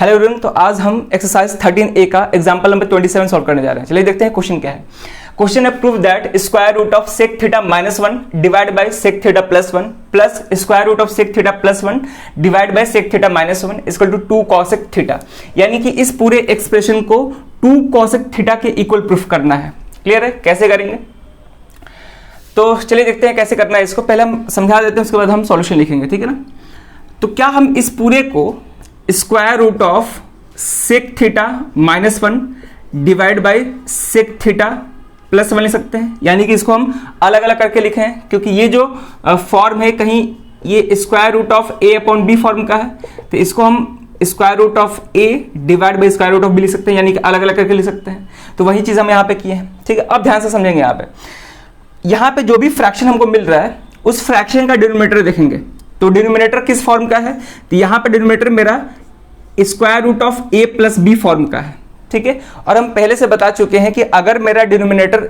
Hello everyone, तो आज हम एक्सरसाइज 13A का एग्जांपल नंबर 27 सॉल्व करने जा रहे हैं। चलिए देखते हैं क्वेश्चन क्या है। क्वेश्चन है prove that square root of sec theta -1 divide by sec theta +1 plus square root of sec theta +1 divide by sec theta -1 equal to 2 cosec theta. यानी कि इस पूरे एक्सप्रेशन को 2 कॉसेक थीटा के इक्वल प्रूफ करना है। Clear है? कैसे करेंगे तो चलिए देखते हैं कैसे करना है इसको। पहले हम समझा देते हैं, उसके बाद हम सॉल्यूशन लिखेंगे, ठीक है ना। तो क्या हम इस पूरे को square root of sec theta -1 divide by sec theta +1 लिख सकते हैं। यानी कि इसको हम अलग अलग करके लिखे हैं, क्योंकि ये जो फॉर्म है कहीं ये square root of a/b form का है, तो इसको हम square root of a divide by square root of b लिख सकते हैं, यानी कि अलग अलग करके लिख सकते हैं। तो वही चीज हम यहाँ पे किए हैं, ठीक है। अब ध्यान से समझेंगे। यहाँ पे जो भी फ्रैक्शन हमको मिल रहा है उस फ्रैक्शन का डिनोमिनेटर देखेंगे। तो डिनोमिनेटर किस फॉर्म का है, तो यहाँ पे डिनोमिनेटर मेरा square root of a plus b form का है, ठीक है। और हम पहले से बता चुके हैं कि अगर मेरा denominator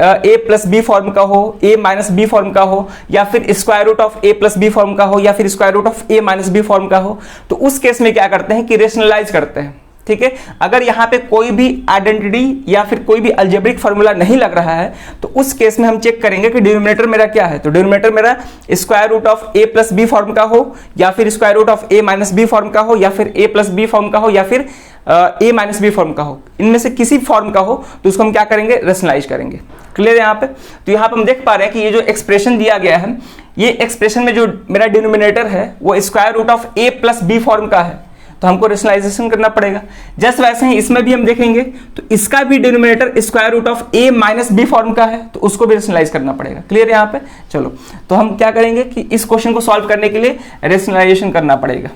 a plus b form का हो, a माइनस बी फॉर्म का हो, या फिर square root of a plus b form का हो, या फिर square root of a minus b form का हो, तो उस केस में क्या करते हैं कि रेशनलाइज करते हैं, ठीक है। अगर यहाँ पे कोई भी आइडेंटिटी या फिर कोई भी अलजेब्रिक फार्मूला नहीं लग रहा है तो उस केस में हम चेक करेंगे कि डिनोमिनेटर मेरा क्या है। तो डिनोमिनेटर मेरा square root of a plus b form का हो, या फिर square root of a minus b form का हो, या फिर a प्लस बी फॉर्म का हो, या फिर a माइनस बी फॉर्म का हो। इनमें से किसी फॉर्म का हो तो उसको हम क्या करेंगे, रेशनलाइज करेंगे। क्लियर है यहाँ पे? तो यहाँ पे हम देख पा रहे हैं कि ये जो एक्सप्रेशन दिया गया है, ये एक्सप्रेशन में जो मेरा डिनोमिनेटर है वो square root of a plus b form का है, तो हमको रेशनलाइजेशन करना पड़ेगा। जस्ट वैसे ही इसमें भी हम देखेंगे तो इसका भी denominator square root of a minus b form का है, तो उसको भी रेशनलाइज करना पड़ेगा। क्लियर है यहाँ पे? चलो, तो हम क्या करेंगे कि इस क्वेश्चन को सॉल्व करने के लिए रेशनलाइजेशन करना पड़ेगा,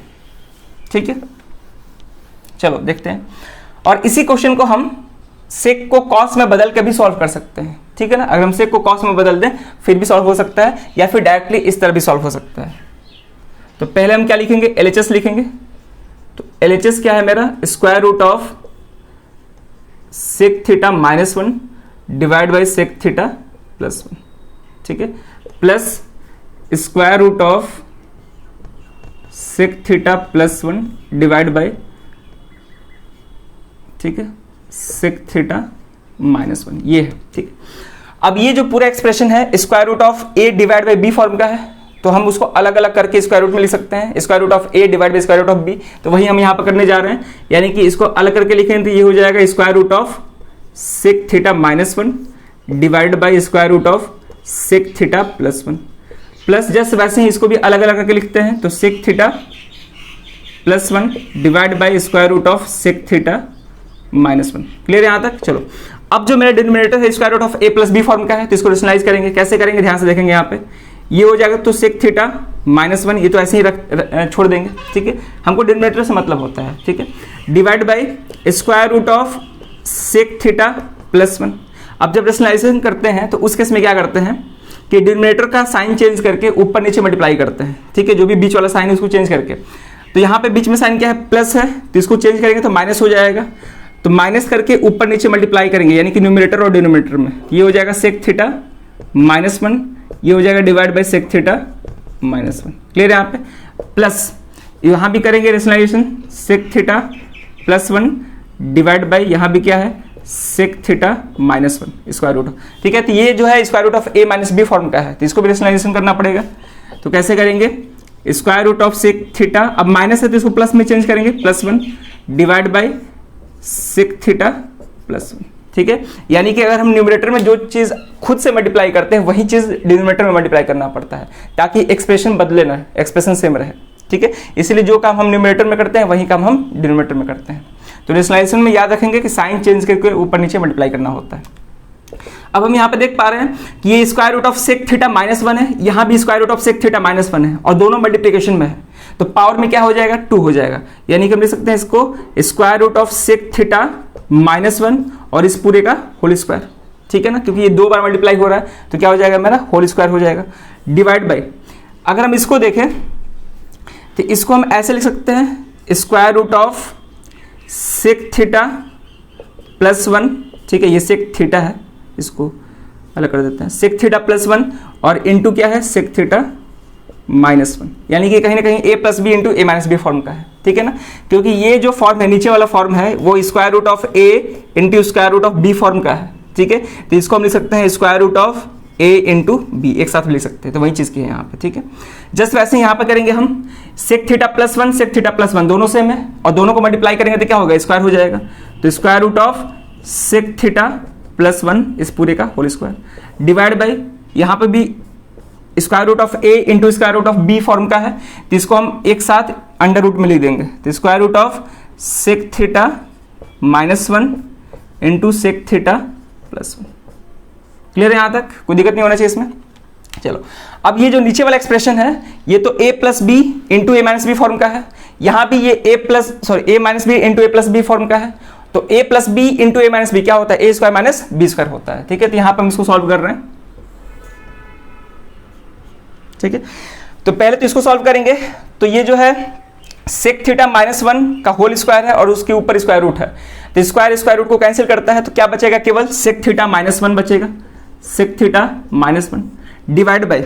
ठीक है। चलो देखते हैं। और इसी क्वेश्चन को हम सेक को कॉस में बदल के भी सॉल्व कर सकते हैं, ठीक है ना। अगर हम सेक को कॉस में बदल दें फिर भी सॉल्व हो सकता है, या फिर डायरेक्टली इस तरह भी सॉल्व हो सकता है। तो पहले हम क्या लिखेंगे, LHS लिखेंगे। तो LHS क्या है मेरा, square root of sec theta -1 divide by sec theta +1, ठीक है, plus square root of sec theta +1 divide by, ठीक है, सेक थीटा -1, ये है, ठीक है। अब ये जो पूरा एक्सप्रेशन है square root of a divide by b form का है, तो हम उसको अलग अलग करके स्क्वायर रूट में लिख सकते हैं, square root of a divide by square root of b। तो वही हम यहाँ पर करने जा रहे हैं, यानी कि इसको अलग करके लिखें तो ये हो जाएगा square root of sec theta -1 divide by square root of sec theta +1 plus just वैसे ही इसको भी अलग अलग करके लिखते हैं, तो sec theta +1 divide by square root of sec theta -1। Clear है यहाँ तक? चलो, अब जो मेरा डिनोमिनेटर है square root of a plus b form का है, तो इसको रेशनलाइज करेंगे। कैसे करेंगे, ध्यान से देखेंगे। यहाँ पे ये हो जाएगा, तो सेक थीटा -1 ये तो ऐसे ही छोड़ देंगे, ठीक है। हमको डिनोमिनेटर से मतलब होता है, ठीक है, divide by square root of sec theta +1। अब जब रेशनलाइजेशन करते हैं तो उस केस में क्या करते हैं कि डिनोमिनेटर का साइन चेंज करके ऊपर नीचे मल्टीप्लाई करते हैं, ठीक है। जो भी बीच वाला साइन है उसको चेंज करके, तो यहाँ पे बीच में साइन क्या है, प्लस है, तो इसको चेंज करेंगे तो माइनस हो जाएगा। तो माइनस करके ऊपर नीचे मल्टीप्लाई करेंगे, यानी कि न्यूमरेटर और डिनोमिनेटर में। ये हो जाएगा सेक थीटा -1, ये हो जाएगा divide by sec theta -1। Clear है यहाँ पे? प्लस यहाँ भी करेंगे rationalisation, sec theta +1 divide by यहाँ भी क्या है, सेक थीटा -1 स्क्वायर रूट, ठीक है। तो ये जो है square root of a minus b form का है, तो इसको भी रेशनलाइजेशन करना पड़ेगा। तो कैसे करेंगे, square root of sec theta, अब माइनस है तो इसको प्लस में चेंज करेंगे, +1 डिवाइड बाय सेक थीटा +1, ठीक है। यानी कि अगर हम न्यूमरेटर में जो चीज खुद से मल्टीप्लाई करते हैं वही चीज डिनोमिनेटर में मल्टीप्लाई करना पड़ता है, ताकि एक्सप्रेशन बदले ना, एक्सप्रेशन सेम रहे, ठीक है। इसलिए जो काम हम न्यूमरेटर में करते हैं वही काम हम डिनोमिनेटर में करते हैं। तो रेशनलाइजेशन में याद रखेंगे कि साइन चेंज करके ऊपर नीचे मल्टीप्लाई करना होता है। अब हम यहाँ पे देख पा रहे हैं कि ये square root of sec theta -1 है, यहाँ भी square root of sec theta -1 है, और दोनों मल्टीप्लिकेशन में है, तो पावर में क्या हो जाएगा, 2 हो जाएगा। यानी कि हम लिख सकते हैं इसको square root of sec theta -1 और इस पूरे का होल स्क्वायर, ठीक है ना, क्योंकि ये 2 बार मल्टीप्लाई हो रहा है, तो क्या हो जाएगा मेरा, होल स्क्वायर हो जाएगा, डिवाइड बाय, अगर हम इसको देखें तो इसको हम ऐसे लिख सकते हैं square root of sec theta +1, ठीक है, ये सेक थीटा है, इसको अलग कर देते हैं, सेक थीटा +1 और इनटू क्या है, सेक थीटा -1, यानी कि कहीं ना कहीं a plus b into a minus b form का है, ठीक है ना, क्योंकि ये जो फॉर्म है नीचे वाला फॉर्म है वो square root of a into square root of b form का है, ठीक है। तो इसको हम लिख सकते हैं square root of a into b, एक साथ लिख सकते हैं, तो वही चीज़ की है यहाँ पे, ठीक है। जस्ट वैसे यहाँ पे करेंगे हम sec theta plus one, sec theta plus one दोनों सेम है और दोनों को मल्टीप्लाई करेंगे तो क्या होगा, स्क्वायर हो जाएगा। तो square root of sec theta plus one इस पूरे का होल स्क्वायर डिवाइड बाई यहाँ पे भी square root of a into square root of b form का है, तो इसको हम एक साथ अंडर रूट में लिख देंगे। तो square root of sec theta -1 into sec theta plus one. Clear है यहाँ तक, कोई दिक्कत नहीं होना चाहिए इसमें। चलो अब ये जो नीचे वाला एक्सप्रेशन है ये तो a plus b into a minus b form का है, यहाँ भी ये a minus b into a plus b form का है। तो a plus b into a minus b क्या होता है, a square minus B square होता है, ठीक है। तो यहाँ पर हम इसको सॉल्व कर रहे हैं, ठीक है। तो पहले तो इसको सॉल्व करेंगे, तो ये जो है सेक थीटा -1 का होल स्क्वायर है और उसके ऊपर स्क्वायर रूट है, तो स्क्वायर रूट को कैंसिल करता है, तो क्या बचेगा, केवल सेक थीटा -1 बचेगा, सेक थीटा -1 डिवाइड बाई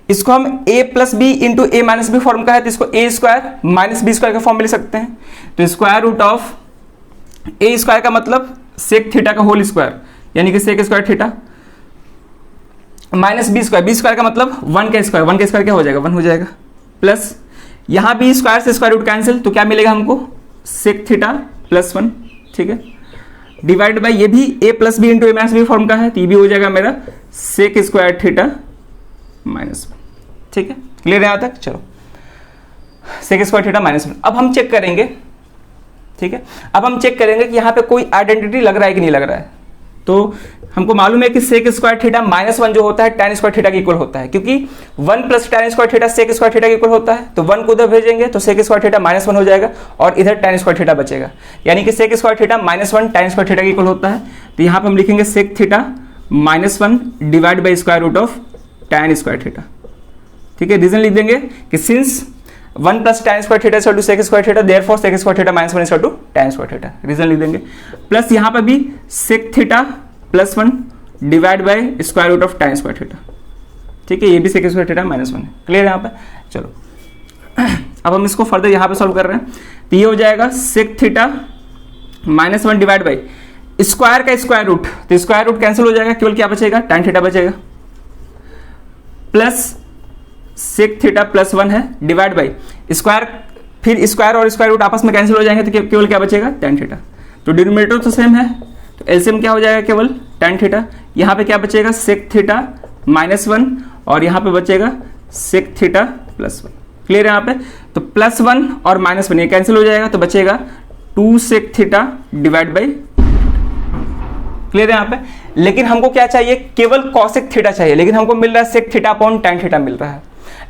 इसको हम a plus b into a minus b form का है, तो इसको a square minus B square का फॉर्म में लिख सकते हैं। तो square root of a square का मतलब सेक थीटा का होल स्क्वायर यानी कि sec square theta minus B square का मतलब 1 का स्क्वायर क्या हो जाएगा, 1 हो जाएगा, प्लस यहाँ भी स्क्वायर से स्क्वायर रूट कैंसिल, तो क्या मिलेगा हमको, सेक थीटा +1, ठीक है, डिवाइड बाई ये भी a plus b into a minus b form का है, तो ये भी हो जाएगा मेरा सेक स्क्वायर थीटा -1, ठीक है। क्लियर है यहाँ तक, चलो सेक स्क्वायर थीटा -1। अब हम चेक करेंगे, ठीक है, अब हम चेक करेंगे कि यहाँ पे कोई आइडेंटिटी लग रहा है कि नहीं लग रहा है। तो हमको मालूम है कि सेक स्क्वायर थीटा -1 जो होता है टैन स्क्वायर थीटा के इक्वल होता है, क्योंकि 1 plus tan square theta sec square theta के इक्वल होता है, तो 1 को उधर भेजेंगे तो सेक स्क्वायर थीटा -1 हो जाएगा और इधर टैन स्क्वायर थीटा बचेगा, यानी कि sec square theta -1 tan square theta के इक्वल होता है। तो यहाँ पे हम लिखेंगे sec theta -1 divide by square root of tan square theta, ठीक है। रीजन लिख देंगे कि since 1 plus tan square theta equal to sec square theta, therefore sec square theta -1 equal to tan square theta, reason लिख देंगे। Plus यहाँ पे भी sec theta +1 divide by square root of tan square theta, ठीक है, ये भी सेक square theta -1 है। क्लियर है यहाँ पे, चलो अब हम इसको फर्दर यहाँ पे सॉल्व कर रहे हैं, तो ये हो जाएगा sec theta -1 divide by square का स्क्वायर रूट, तो स्क्वायर रूट कैंसिल हो जाएगा, केवल क्या बचेगा, टैन थीटा बचेगा, प्लस सेक थीटा +1 है डिवाइड बाई स्क्वायर, फिर स्क्वायर और स्क्वायर रूट आपस में कैंसिल हो जाएंगे, तो केवल क्या बचेगा, टैन थीटा। तो डिनोमिनेटर तो सेम है, तो एलसीएम क्या हो जाएगा, केवल टैन थीटा। यहाँ पे क्या बचेगा, सेक थीटा -1 और यहाँ पे बचेगा सेक थीटा +1। क्लियर है यहाँ पे, तो +1 और -1 ये कैंसिल हो जाएगा, तो बचेगा 2 sec theta divide by. Clear है यहाँ पे, लेकिन हमको क्या चाहिए, केवल कॉसेक थीटा चाहिए, लेकिन हमको मिल रहा है sec theta upon tan theta मिल रहा है,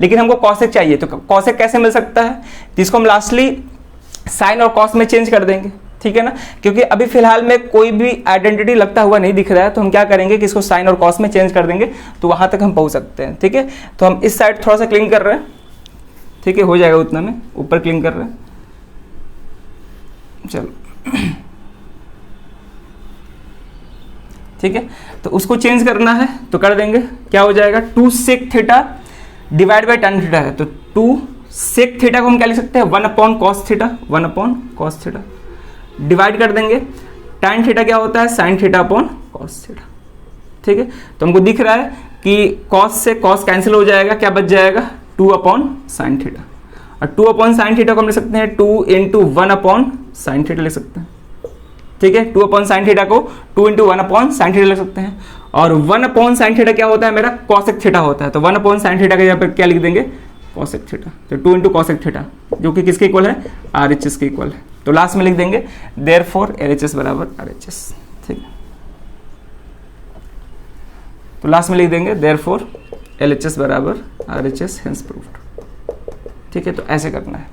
लेकिन हमको कॉसेक चाहिए। तो कॉसेक कैसे मिल सकता है, तो इसको हम लास्टली साइन और कॉस में चेंज कर देंगे, ठीक है ना, क्योंकि अभी फिलहाल में कोई भी आइडेंटिटी लगता हुआ नहीं दिख रहा है, तो हम क्या करेंगे कि इसको साइन और कॉस में चेंज कर देंगे, तो वहां तक हम पहुंच सकते हैं, ठीक है। तो हम इस साइड थोड़ा सा क्लीन कर रहे हैं, ठीक है, हो जाएगा उतना में, ऊपर क्लीन कर रहे हैं, चलो ठीक है। तो उसको चेंज करना है तो कर देंगे, क्या हो जाएगा, 2 sec theta divide by tan theta है, तो 2 सेक थीटा को हम क्या लिख सकते हैं, 1 upon cos theta, 1 upon cos theta divide कर देंगे, टैन थीटा क्या होता है, sine theta upon cos theta, ठीक है। तो हमको दिख रहा है कि कॉस से कॉस कैंसिल हो जाएगा, क्या बच जाएगा, 2 अपॉन साइन थीटा, और 2 अपॉन साइन थीटा को हम लिख सकते हैं 2 इंटू 1 अपॉन साइन थीटा लिख सकते हैं, ठीक है। 2 अपॉन साइन थीटा को 2 इंटू 1 अपॉन साइन थीटा लिख सकते हैं, और 1 अपॉन साइन थीटा क्या होता है, मेरा कॉसेक थीटा होता है, तो 1 अपॉन साइन थीटा का यहाँ पर क्या लिख देंगे, कॉसेक थीटा, तो 2 इंटू कॉसेक थीटा जो कि किसके इक्वल है, RHS के इक्वल है, तो लास्ट में लिख देंगे देयरफॉर LHS बराबर RHS, ठीक है। तो लास्ट में लिख देंगे देयरफॉर LHS बराबर RHS हेंस प्रूव्ड, ठीक है। तो ऐसे करना है,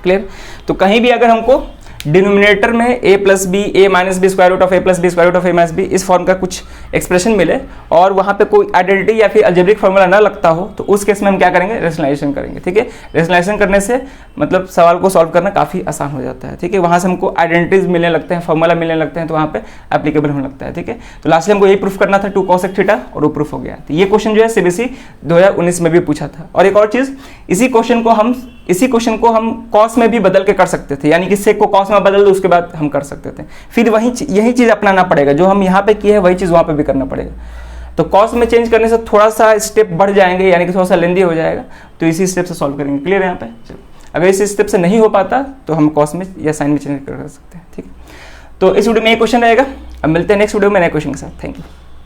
क्लियर। तो कहीं भी अगर हमको डिनोमिनेटर में a plus B A minus B square root of A plus B square root of A minus B इस फॉर्म का कुछ एक्सप्रेशन मिले और वहाँ पे कोई आइडेंटिटी या फिर अलजेब्रिक फॉर्मूला ना लगता हो, तो उस केस में हम क्या करेंगे, रेशनलाइजेशन करेंगे। ठीक है, रेशनलाइजेशन करने से मतलब सवाल को सॉल्व करना काफ़ी आसान हो जाता है। ठीक है, वहाँ से हमको आइडेंटिटीज मिलने लगते हैं, फॉर्मूला मिलने लगते हैं, तो वहाँ पे एप्लीकेबल होने लगता है। ठीक है, तो लास्ट में हमको यही प्रूफ करना था 2 cos sec थीटा, और वो प्रूफ हो गया। तो ये क्वेश्चन जो है सीबीएसई 2019 में भी पूछा था। और एक और चीज़, इसी क्वेश्चन को हम कॉस में भी बदल के कर सकते थे, यानी कि सेक को कॉस में बदल दो, उसके बाद हम कर सकते थे। फिर यही चीज़ अपनाना पड़ेगा, जो हम यहाँ पे किए हैं वही चीज़ वहाँ पे भी करना पड़ेगा। तो कॉस में चेंज करने से थोड़ा सा स्टेप बढ़ जाएंगे, यानी कि थोड़ा सा लेंदी हो जाएगा, तो इसी स्टेप से सॉल्व करेंगे। क्लियर है यहाँ पे? चलो, अगर इस स्टेप से नहीं हो पाता तो हम कॉस में या साइन में चेंज कर सकते हैं। ठीक है, तो इस वीडियो में ये क्वेश्चन रहेगा। अब मिलते हैं नेक्स्ट वीडियो में नए क्वेश्चन के साथ। Thank you.